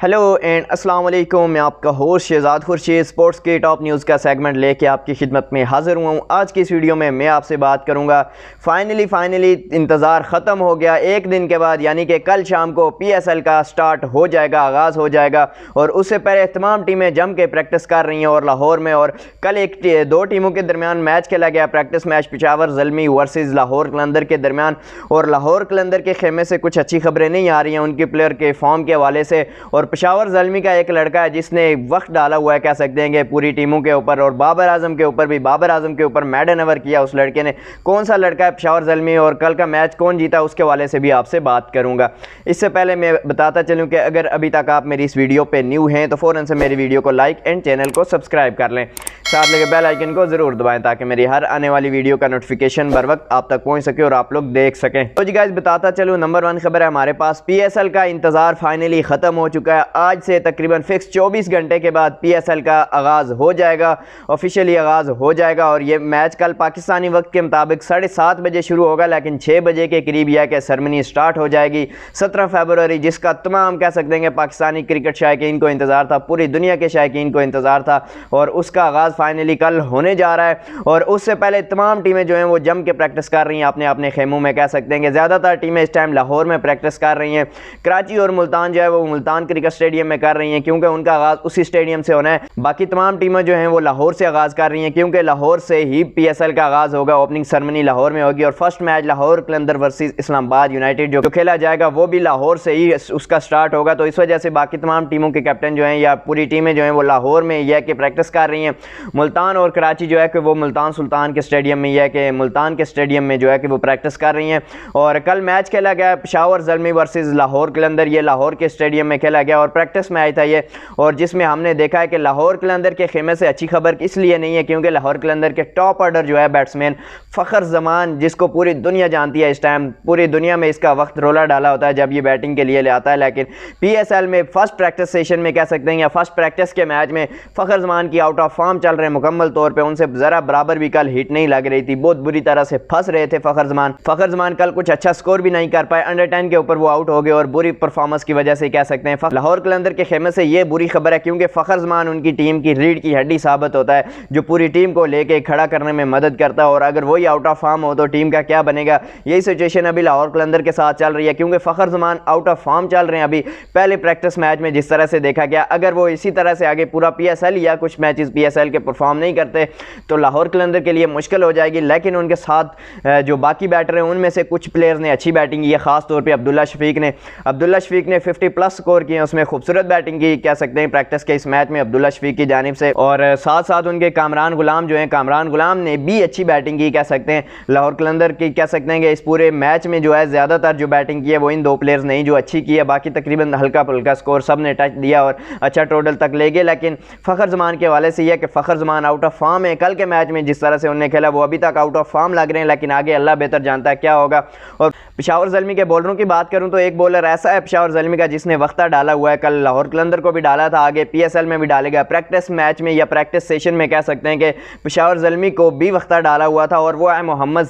Hello and अस्सलाम वालेकुम। मैं आपका होस्ट शहजाद खुर्शीद स्पोर्ट्स की टॉप न्यूज़ का सेगमेंट लेके आपकी खिदमत में हाज़िर हुआ हूँ। आज की इस वीडियो में मैं आपसे बात करूँगा फाइनली इंतज़ार ख़त्म हो गया। एक दिन के बाद यानी कि कल शाम को PSL का स्टार्ट हो जाएगा, आगाज़ हो जाएगा और उससे पहले तमाम टीमें जम के प्रैक्टिस कर रही हैं और लाहौर में। और कल दो टीमों के दरमियान मैच खेला गया, practice match Peshawar Zalmi versus Lahore Qalandar के दरमियान। और लाहौर कलंदर के खेमे से कुछ अच्छी खबरें नहीं आ रही हैं उनके प्लेयर के फॉर्म के हवाले से। और पेशावर ज़ल्मी का एक लड़का है जिसने वक्त डाला हुआ है, कह सकते हैं कि पूरी टीमों के ऊपर और बाबर आजम के ऊपर भी। बाबर आजम के ऊपर मैडन ओवर किया उस लड़के ने। कौन सा लड़का है पेशावर ज़ल्मी और कल का मैच कौन जीता उसके हवाले से भी आपसे बात करूंगा। इससे पहले मैं बताता चलूं कि अगर अभी तक आप मेरी इस वीडियो पे न्यू हैं तो फ़ौरन से मेरी वीडियो को लाइक एंड चैनल को सब्सक्राइब कर लें, साथ लगे बेल आइकन को ज़रूर दबाएं ताकि मेरी हर आने वाली वीडियो का नोटिफिकेशन बर वक्त आप तक पहुंच सके और आप लोग देख सकें। तो जी गाइस बताता चलूँ, नंबर 1 खबर है हमारे पास, PSL का इंतज़ार फाइनली ख़त्म हो चुका है। आज से तकरीबन फिक्स 24 घंटे के बाद PSL का आगाज़ हो जाएगा, ऑफिशियली आगाज़ हो जाएगा। और ये मैच कल पाकिस्तानी वक्त के मुताबिक 7:30 बजे शुरू होगा, लेकिन 6 बजे के करीब यह कि सेरेमनी स्टार्ट हो जाएगी 17 फरवरी, जिसका तमाम कह सकते हैं पाकिस्तानी क्रिकेट शायकीन को इंतज़ार था, पूरी दुनिया के शायकीन को इंतज़ार था। और उसका आगाज़ फाइनली कल होने जा रहा है। और उससे पहले तमाम टीमें जो हैं वो जम के प्रैक्टिस कर रही हैं अपने अपने खेमों में। कह सकते हैं कि ज़्यादातर टीमें इस टाइम लाहौर में प्रैक्टिस कर रही हैं। कराची और मुल्तान जो है वो मुल्तान क्रिकेट स्टेडियम में कर रही हैं क्योंकि उनका आगाज़ उसी स्टेडियम से होना है। बाकी तमाम टीमें जो हैं वो लाहौर से आगाज़ कर रही हैं क्योंकि लाहौर से ही PSL का आगाज़ होगा। ओपनिंग सेरेमनी लाहौर में होगी और फर्स्ट मैच लाहौर कलंदर वर्सेस इस्लामाबाद यूनाइटेड जो खेला जाएगा वो भी लाहौर से ही उसका स्टार्ट होगा। तो इस वजह से बाकी तमाम टीमों के कैप्टन जो हैं या पूरी टीमें जो हैं वो लाहौर में यह कि प्रैक्टिस कर रही हैं। मुल्तान और कराची जो है कि वो मुल्तान सुल्तान के स्टेडियम में, यह कि मुल्तान के स्टेडियम में जो है कि वो प्रैक्टिस कर रही हैं। और कल मैच खेला गया पेशावर ज़ल्मी वर्सेस लाहौर कलंदर, ये लाहौर के स्टेडियम में खेला गया और प्रैक्टिस मैच था ये। और जिसमें हमने देखा है कि लाहौर कलंदर के खेमे से अच्छी खबर इसलिए नहीं है क्योंकि लाहौर कलंदर के टॉप ऑर्डर जो है बैट्समैन फ़खर ज़मान, जिसको पूरी दुनिया जानती है, इस टाइम पूरी दुनिया में इसका वक्त रोला डाला होता है जब ये बैटिंग के लिए ले आता है। लेकिन PSL में फर्स्ट प्रैक्टिस सेशन में कह सकते हैं या फर्स्ट प्रैक्टिस के मैच में फ़खर ज़मान की आउट ऑफ फॉर्म चल रहे हैं मुकम्मल तौर पे। उनसे ज़रा बराबर भी कल हिट नहीं लग रही थी, बहुत बुरी तरह से फंस रहे थे फ़खर ज़मान कल कुछ अच्छा स्कोर भी नहीं कर पाए। अंडर 10 के ऊपर वो आउट हो गए और बुरी परफॉर्मेंस की वजह से कह सकते हैं लाहौर कलंदर के खेमे से ये बुरी खबर है क्योंकि फ़खर ज़मान उनकी टीम की रीढ़ की हड्डी साबित होता है, जो पूरी टीम को लेके खड़ा करने में मदद करता है। और अगर वही आउट ऑफ फॉर्म हो तो टीम का क्या बनेगा। यही सिचुएशन अभी लाहौर कलंदर के साथ चल रही है क्योंकि फ़खर ज़मान आउट ऑफ फॉर्म चल रहे हैं अभी। पहले प्रैक्टिस मैच में जिस तरह से देखा गया, अगर वो इसी तरह से आगे पूरा PSL या कुछ मैचेस PSL के परफॉर्म नहीं करते तो लाहौर कलंदर के लिए मुश्किल हो जाएगी। लेकिन उनके साथ जो बाकी बैटर हैं उनमें से कुछ प्लेयर्स ने अच्छी बैटिंग की है, खास तौर पे अब्दुल्ला शफीक ने 50+ स्कोर किए, उसमें खूबसूरत बैटिंग की कह सकते हैं प्रैक्टिस के इस मैच में अब्दुल्ला शफीक की जानिब से। और साथ साथ उनके कामरान गुलाम जो हैं, कामरान गुलाम ने भी अच्छी बैटिंग की, कह सकते हैं लाहौर कलंदर की कह सकते हैं कि इस पूरे मैच में जो है ज़्यादातर जो बैटिंग की है वो इन दो प्लेयर्स ने जो अच्छी की है। बाकी तकरीबन हल्का फुल्का स्कोर सब ने टच दिया और अच्छा टोटल तक ले गए। लेकिन फ़खर ज़मान के हवाले से यह कि फ़खर ज़मान आउट ऑफ फॉर्म है। कल के मैच में जिस तरह से उन्होंने खेला वो अभी तक आउट ऑफ फॉर्म लग रहे हैं, लेकिन आगे अल्लाह बेहतर जानता है क्या होगा। और पेशावर ज़ल्मी के बॉलरों की बात करूं तो एक बॉलर ऐसा है पेशावर ज़ल्मी का जिसने वक्ता डाला हुआ है, कल लाहौर कलंदर को भी डाला था, आगे PSL में भी डालेगा। प्रैक्टिस मैच में या प्रैक्टिस सेशन में कह सकते हैं कि पेशावर ज़ल्मी को भी वक्ता डाला हुआ था और वो है मोहम्मद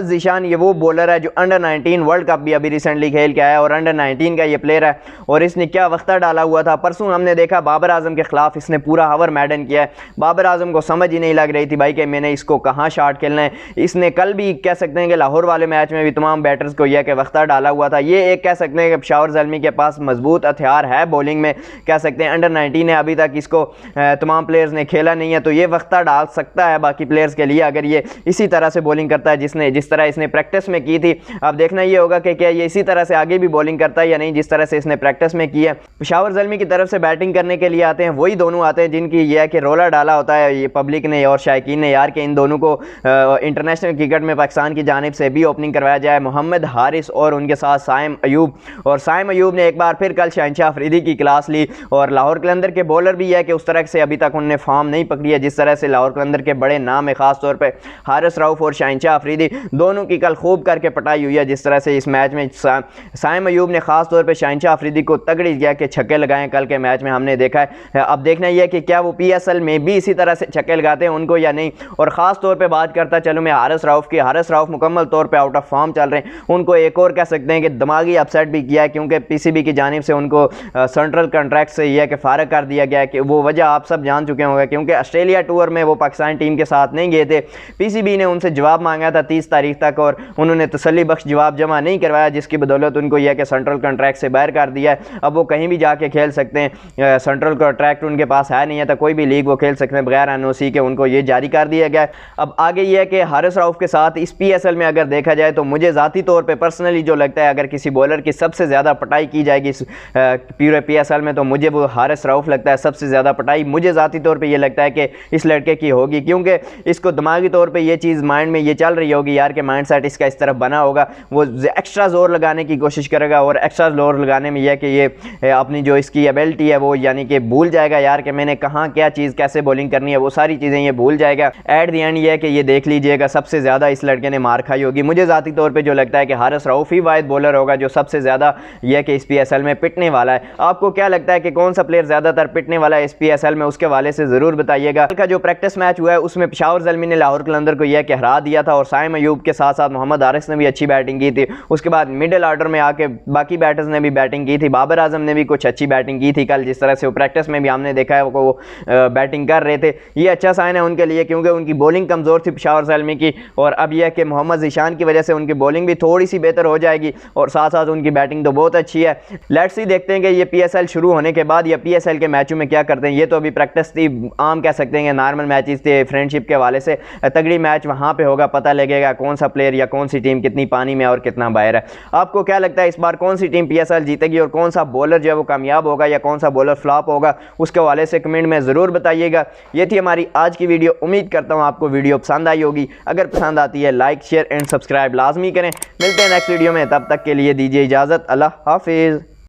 ज़ीशान। ये वो बॉलर है जो अंडर 19 वर्ल्ड कप भी अभी रिसेंटली खेल के आया और अंडर 19 का ये प्लेयर है। और इसने क्या वक्ता डाला हुआ था, परसों हमने देखा बाबर आजम के खिलाफ इसने पूरा हावर मैडन किया है। बाबर आजम को समझ ही नहीं लग रही थी भाई कि मैंने इसको कहाँ शॉट खेलना है। इसने कल भी कह सकते हैं कि लाहौर वाले मैच में भी तमाम बैटर्स को यह कि वक्ता डाला हुआ था। ये एक कह सकते हैं कि पेशावर ज़ल्मी के पास मजबूत हथियार है बॉलिंग में, कह सकते हैं अंडर 19 है, अभी तक इसको तमाम प्लेयर्स ने खेला नहीं है तो ये वक्ता डाल सकता है बाकी प्लेयर्स के लिए अगर ये इसी तरह से बॉलिंग करता है जिस तरह इसने प्रैक्टिस में की थी। अब देखना ये होगा कि क्या ये इसी तरह से आगे भी बॉलिंग करता है या नहीं जिस तरह से इसने प्रैक्टिस में की है। पेशावर ज़ल्मी की तरफ से बैटिंग करने के लिए आते हैं वही दोनों आते हैं जिनकी यह है कि रोला डाला होता है ये पब्लिक ने और शायकीन ने यार कि इन दोनों को इंटरनेशनल क्रिकेट में पाकिस्तान की जानिब से भी ओपनिंग करवाया जाए, मोहम्मद हारिस और उनके साथ साइम अयूब। और साइम अयूब ने एक बार फिर कल शहनशाह अफरीदी की क्लास ली। और लाहौर कलंदर के बॉलर भी है कि उस तरह से अभी तक उन्होंने फॉर्म नहीं पकड़ी है जिस तरह से लाहौर कलंदर के बड़े नाम है, खास तौर पे हारिस रऊफ और शहनशाह अफरीदी दोनों की कल खूब करके पटाई हुई है। जिस तरह से इस मैच में साइम अयूब ने खास तौर पे शहनशाह अफरीदी को तगड़ी किया कि छक्के लगाएं कल के मैच में हमने देखा है। अब देखना यह है कि क्या वो PSL में भी इसी तरह से छक्के लगाते हैं उनको या नहीं। और ख़ास तौर पे बात करता चलूँ मैं हारिस रऊफ की, हारिस रऊफ मुकम्मल तौर पे आउट ऑफ फॉर्म चल रहे हैं। उनको एक और कह सकते हैं कि दिमागी अपसेट भी किया है क्योंकि PCB की जानिब से ان کو سینٹرل کانٹریکٹ سے یہ کہ فارغ کر دیا گیا کہ وہ وجہ آپ سب جان چکے ہوں گے، کیونکہ آسٹریلیا ٹور میں وہ پاکستان ٹیم کے ساتھ نہیں گئے تھے۔ پی سی بی نے ان سے جواب مانگا تھا 30 تاریخ تک اور انہوں نے تسلی بخش جواب جمع نہیں کروایا، جس کی بدولت ان کو یہ کہ سینٹرل کانٹریکٹ سے باہر کر دیا ہے۔ اب وہ کہیں بھی جا کے کھیل سکتے ہیں، سینٹرل کانٹریکٹ ان کے پاس ہے نہیں ہے تو کوئی بھی لیگ وہ کھیل سکتے ہیں بغیر این او سی کے، ان کو یہ جاری کر دیا گیا ہے۔ اب آگے یہ ہے کہ حارث رؤف کے ساتھ اس پی ایس ایل میں اگر دیکھا جائے تو مجھے ذاتی طور پہ پرسنلی جو لگتا ہے اگر کسی بولر کی سب سے زیادہ پٹائی کی جائے گی پورے پی ایس ایل میں تو مجھے وہ حارث رؤف لگتا ہے سب سے زیادہ پٹائی مجھے ذاتی طور پہ یہ لگتا ہے کہ اس لڑکے کی ہوگی، کیونکہ اس کو دماغی طور پہ یہ چیز مائنڈ میں یہ چل رہی ہوگی یار کہ مائنڈ سیٹ اس کا اس طرف بنا ہوگا، وہ ایکسٹرا زور لگانے کی کوشش کرے گا اور ایکسٹرا زور لگانے میں یہ کہ یہ اپنی جو اس کی ایبلٹی ہے وہ یعنی کہ بھول جائے گا یار کہ میں نے کہاں کیا چیز کیسے بولنگ کرنی ہے، وہ ساری چیزیں یہ بھول جائے گا۔ ایٹ دی اینڈ یہ ہے کہ یہ دیکھ لیجئے گا سب سے زیادہ اس لڑکے نے مار کھائی ہوگی۔ مجھے ذاتی طور پہ جو لگتا ہے کہ حارث رؤف ہی واحد بولر ہوگا جو سب سے زیادہ یہ کہ اس پی ایس ایل میں پٹنے والا ہے۔ آپ کو کیا لگتا ہے کہ کون سا پلیئر زیادہ تر پٹنے والا ہے اس پی ایس ایل میں؟ اس کے حوالے سے ضرور بتائیے گا۔ کل کا جو پریکٹس میچ ہوا ہے اس میں پشاور زلمی نے لاہور قلندر کو یہ کہ ہرا دیا تھا اور سائم ایوب کے ساتھ ساتھ محمد حارث نے بھی اچھی بیٹنگ کی تھی۔ اس کے بعد مڈل آرڈر میں آ کے باقی بیٹرز نے بھی بیٹنگ کی تھی، بابر اعظم نے بھی کچھ اچھی بیٹنگ کی تھی کل، جس طرح سے وہ پریکٹس میں بھی ہم نے دیکھا ہے وہ بیٹنگ کر رہے تھے۔ یہ اچھا سائن ہے ان کے لیے کیونکہ ان کی بولنگ کمزور تھی پشاور زلمی کی، اور اب یہ کہ محمد ذیشان کی وجہ سے ان کی بولنگ بھی تھوڑی سی بہتر ہو جائے گی اور ساتھ ساتھ ان کی بیٹنگ تو بہت اچھی ہے۔ لیٹس سی دیکھتے ہیں کہ یہ پی ایس ایل شروع ہونے کے بعد یا پی ایس ایل کے میچوں میں کیا کرتے ہیں۔ یہ تو ابھی پریکٹس تھی، عام کہہ سکتے ہیں کہ نارمل میچز تھے فرینڈ شپ کے حوالے سے، تگڑی میچ وہاں پہ ہوگا، پتہ لگے گا کون سا پلیئر یا کون سی ٹیم کتنی پانی میں اور کتنا باہر ہے۔ آپ کو کیا لگتا ہے اس بار کون سی ٹیم پی ایس ایل جیتے گی اور کون سا بولر جو ہے وہ کامیاب ہوگا یا کون سا بولر فلاپ ہوگا؟ اس کے حوالے سے کمنٹ میں ضرور بتائیے گا۔ یہ تھی ہماری آج کی ویڈیو، امید کرتا ہوں آپ کو ویڈیو پسند آئی ہوگی۔ اگر پسند آتی ہے لائک شیئر اینڈ سبسکرائب لازمی کریں۔ ملتے ہیں نیکسٹ ویڈیو میں، تب تک کے لیے دیجیے اجازت، اللہ حافظ۔